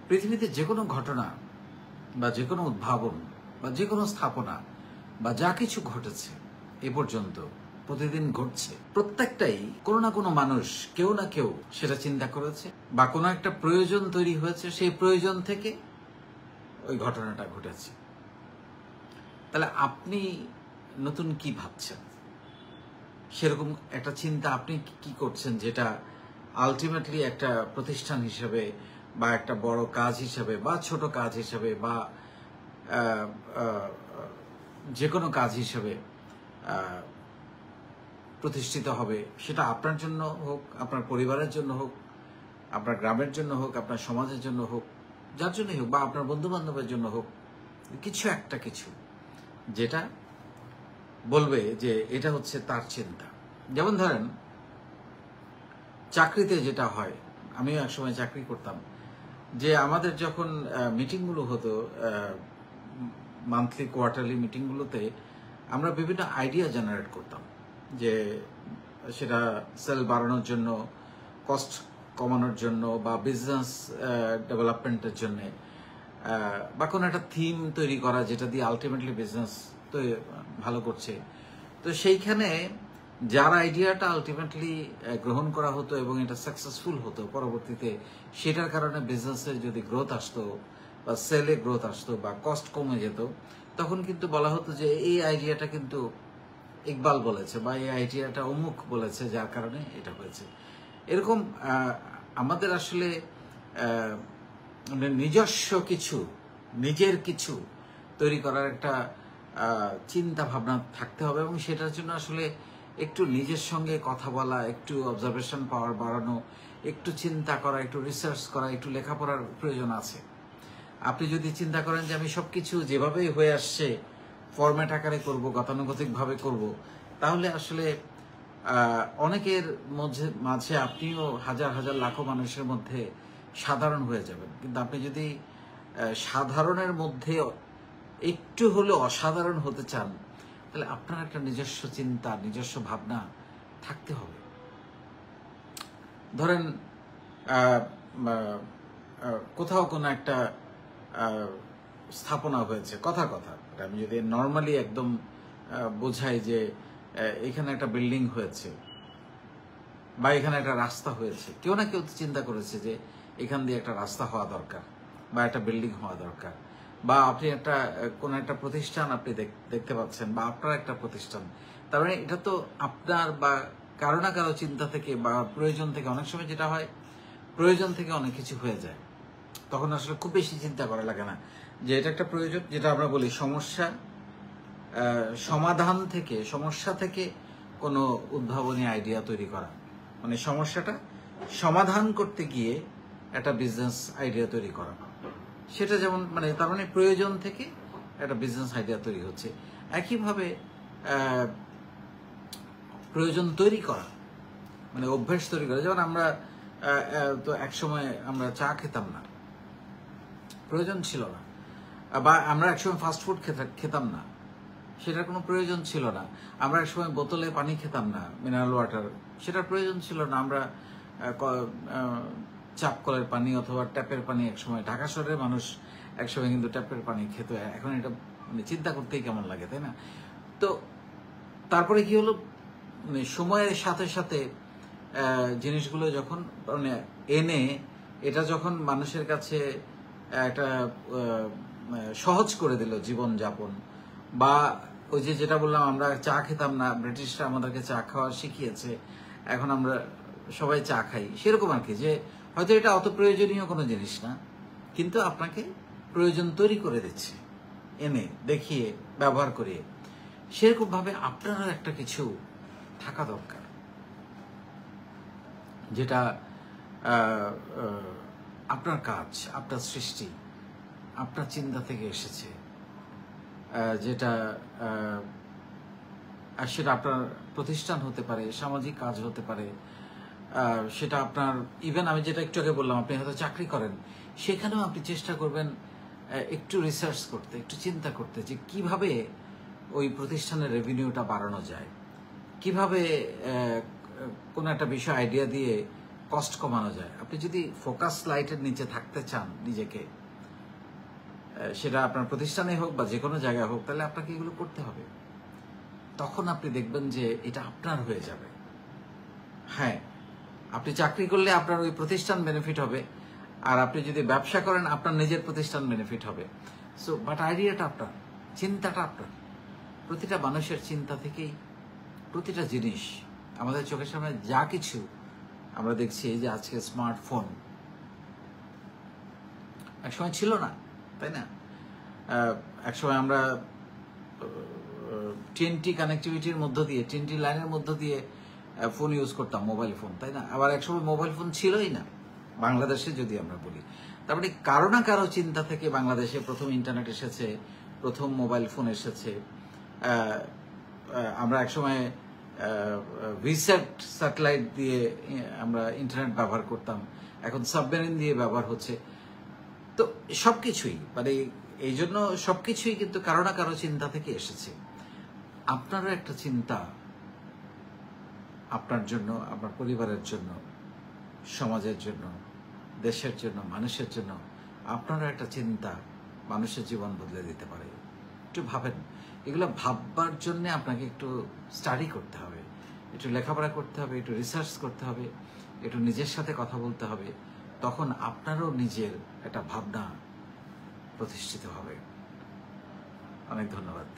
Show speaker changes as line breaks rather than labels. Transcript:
পৃথিবীতে যে কোনো ঘটনা বা যে কোনো উদ্ভাবন বা যে কোনো স্থাপনা বা যা কিছু ঘটেছে এ পর্যন্ত প্রতিদিন ঘটছে, প্রত্যেকটাই কোনো না কোনো মানুষ, কেউ না কেউ সেটা চিন্তা করেছে বা কোনো একটা প্রয়োজন তৈরি হয়েছে, সেই প্রয়োজন থেকে ওই ঘটনাটা ঘটেছে। তাহলে আপনি নতুন কি ভাবছেন, সেরকম একটা চিন্তা আপনি কি করছেন যেটা আলটিমেটলি একটা প্রতিষ্ঠান হিসেবে বা একটা বড় কাজ হিসেবে বা ছোট কাজ হিসেবে বা যে কোনো কাজ হিসেবে প্রতিষ্ঠিত হবে। সেটা আপনার জন্য হোক, আপনার পরিবারের জন্য হোক, আপনার গ্রামের জন্য হোক, আপনার সমাজের জন্য হোক, যার জন্যই হোক, বা আপনার বন্ধু বান্ধবের জন্য হোক, কিছু একটা কিছু যেটা বলবে যে এটা হচ্ছে তার চিন্তা। যেমন ধরেন চাকরিতে যেটা হয়, আমিও একসময় চাকরি করতাম, যে আমাদের যখন মিটিংগুলো হতো, মান্থলি কোয়ার্টারলি মিটিংগুলোতে আমরা বিভিন্ন আইডিয়া জেনারেট করতাম, যে সেটা সেল বাড়ানোর জন্য, কস্ট কমানোর জন্য, বা বিজনেস ডেভেলপমেন্টের জন্য, বা কোনো একটা থিম তৈরি করা যেটা দিয়ে আলটিমেটলি বিজনেস তো ভালো করছে। তো সেইখানে যার আইডিয়াটা আলটিমেটলি গ্রহণ করা হতো এবং এটা সাকসেসফুল হতো, পরবর্তীতে সেটার কারণে বিজনেসের যদি গ্রোথ আসতো বা সেলে গ্রোথ আসতো বা কস্ট কমে যেত, তখন কিন্তু বলা হতো যে এই আইডিয়াটা কিন্তু ইকবাল বলেছে বা এই আইডিয়াটা অমুক বলেছে, যার কারণে এটা হয়েছে। এরকম আমাদের আসলে নিজস্ব কিছু, নিজের কিছু তৈরি করার একটা চিন্তা ভাবনা থাকতে হবে, এবং সেটার জন্য আসলে একটু নিজের সঙ্গে কথা বলা, একটু অবজারভেশন পাওয়ার বাড়ানো, একটু চিন্তা করা, একটু রিসার্চ করা, একটু লেখাপড়ার প্রয়োজন আছে। আপনি যদি চিন্তা করেন যে আমি সবকিছু যেভাবেই হয়ে আসছে ফরম্যাট আকারে করব, গতানুগতিকভাবে করব, তাহলে আসলে অনেকের মাঝে আপনিও হাজার হাজার লাখো মানুষের মধ্যে সাধারণ হয়ে যাবেন। কিন্তু আপনি যদি সাধারণের মধ্যে একটু হলেও অসাধারণ হতে চান, তাহলে আপনার একটা নিজস্ব চিন্তা, নিজস্ব ভাবনা থাকতে হবে। ধরেন কোথাও কোনো একটা স্থাপনা হয়েছে, কথা আমি যদি নর্মালি একদম বোঝাই যে এখানে একটা বিল্ডিং হয়েছে বা এখানে একটা রাস্তা হয়েছে, কেউ না কেউ চিন্তা করেছে যে এখান দিয়ে একটা রাস্তা হওয়া দরকার বা একটা বিল্ডিং হওয়া দরকার, বা আপনি একটা কোনো একটা প্রতিষ্ঠান আপনি দেখতে পাচ্ছেন বা আপনার একটা প্রতিষ্ঠান, তার মানে এটা তো আপনার বা কারো না কারো চিন্তা থেকে বা প্রয়োজন থেকে। অনেক সময় যেটা হয়, প্রয়োজন থেকে অনেক কিছু হয়ে যায়, তখন আসলে খুব বেশি চিন্তা করা লাগে না যে এটা একটা প্রয়োজন। যেটা আমরা বলি সমস্যা সমাধান থেকে, সমস্যা থেকে কোনো উদ্ভাবনী আইডিয়া তৈরি করা, মানে সমস্যাটা সমাধান করতে গিয়ে একটা বিজনেস আইডিয়া তৈরি করা, সেটা যেমন মানে তার মানে প্রয়োজন থেকে একটা বিজনেস আইডিয়া তৈরি হচ্ছে। একইভাবে প্রয়োজন তৈরি করা মানে অভ্যাস তৈরি করা। যেমন আমরা তো একসময় আমরা চা খেতাম না, প্রয়োজন ছিল না, বা আমরা একসময় ফাস্টফুড খেতাম না, সেটার কোনো প্রয়োজন ছিল না। আমরা একসময় বোতলে পানি খেতাম না, মিনারেল ওয়াটার, সেটার প্রয়োজন ছিল না। আমরা চাপ কলের পানি অথবা ট্যাপের পানি, একসময় ঢাকা শহরের মানুষ একসময় কিন্তু ট্যাপের পানি খেত, এখন এটা মানে চিন্তা করতেই কেমন লাগে, তাই না? তো তারপরে কি হলো, মানে সময়ের সাথে সাথে জিনিসগুলো যখন মানে এনে এটা যখন মানুষের কাছে একটা সহজ করে দিল জীবনযাপন, বা ওই যে যেটা বললাম আমরা চা খেতাম না, ব্রিটিশরা আমাদেরকে চা খাওয়া শিখিয়েছে, এখন আমরা সবাই চা খাই, সেরকম আর কি। যে হয়তো এটা অত প্রয়োজনীয় কোনো জিনিস না, কিন্তু আপনাকে প্রয়োজন তৈরি করে দিচ্ছে এনে দেখিয়ে ব্যবহার করিয়ে। সেরকমভাবে আপনারও একটা কিছু থাকা দরকার, যেটা আপনার কাজ, আপনার সৃষ্টি, আপনার চিন্তা থেকে এসেছে, যেটা সেটা আপনার প্রতিষ্ঠান হতে পারে, সামাজিক কাজ হতে পারে, সেটা আপনার ইভেন আমি যেটা একটু আগে বললাম, আপনি হয়তো চাকরি করেন, সেখানেও আপনি চেষ্টা করবেন একটু রিসার্চ করতে, একটু চিন্তা করতে যে কিভাবে ওই প্রতিষ্ঠানের রেভিনিউটা বাড়ানো যায়, কিভাবে কোনো একটা বিষয় আইডিয়া দিয়ে কষ্ট কমানো যায়। আপনি যদি ফোকাস লাইটের নিচে থাকতে চান নিজেকে, সেটা আপনার প্রতিষ্ঠানে হোক বা যে কোনো জায়গায় হোক, তাহলে আপনাকে এগুলো করতে হবে। তখন আপনি দেখবেন যে এটা আপনার হয়ে যাবে। হ্যাঁ, আপনি চাকরি করলে আপনার ওই প্রতিষ্ঠান বেনিফিট হবে, আর আপনি যদি ব্যবসা করেন আপনার নিজের প্রতিষ্ঠান বেনিফিট হবে। সো বাট আইডিয়াটা আপনার, চিন্তাটা আপনার। প্রতিটা মানুষের চিন্তা থেকেই প্রতিটা জিনিস, আমাদের চোখের সামনে যা কিছু আমরা দেখছি, এই যে আজকে স্মার্টফোন, একসময় ছিল না, তাই না? একসময় আমরা টিএনটি কানেক্টিভিটির মধ্য দিয়ে, টিএনটি লাইনের মধ্য দিয়ে ফোন ইউজ করতাম, মোবাইল ফোন, তাই না? আবার একসময় মোবাইল ফোন ছিলই না বাংলাদেশে, যদি আমরা বলি। তারপরে কারো না কারো চিন্তা থেকে বাংলাদেশে প্রথম ইন্টারনেট এসেছে, প্রথম মোবাইল ফোন এসেছে। আমরা একসময় ভিসেট স্যাটেলাইট দিয়ে আমরা ইন্টারনেট ব্যবহার করতাম, এখন সাবমেরিন দিয়ে ব্যবহার হচ্ছে। তো সবকিছুই মানে এই জন্য সবকিছুই কিন্তু কারো না কারো চিন্তা থেকে এসেছে। আপনারও একটা চিন্তা আপনার জন্য, আপনার পরিবারের জন্য, সমাজের জন্য, দেশের জন্য, মানুষের জন্য, আপনারও একটা চিন্তা মানুষের জীবন বদলে দিতে পারে। একটু ভাবেন, এগুলো ভাববার জন্য আপনাকে একটু স্টাডি করতে হবে, একটু লেখাপড়া করতে হবে, একটু রিসার্চ করতে হবে, একটু নিজের সাথে কথা বলতে হবে। তখন আপনারও নিজের একটা ভাবনা প্রতিষ্ঠিত হবে। অনেক ধন্যবাদ।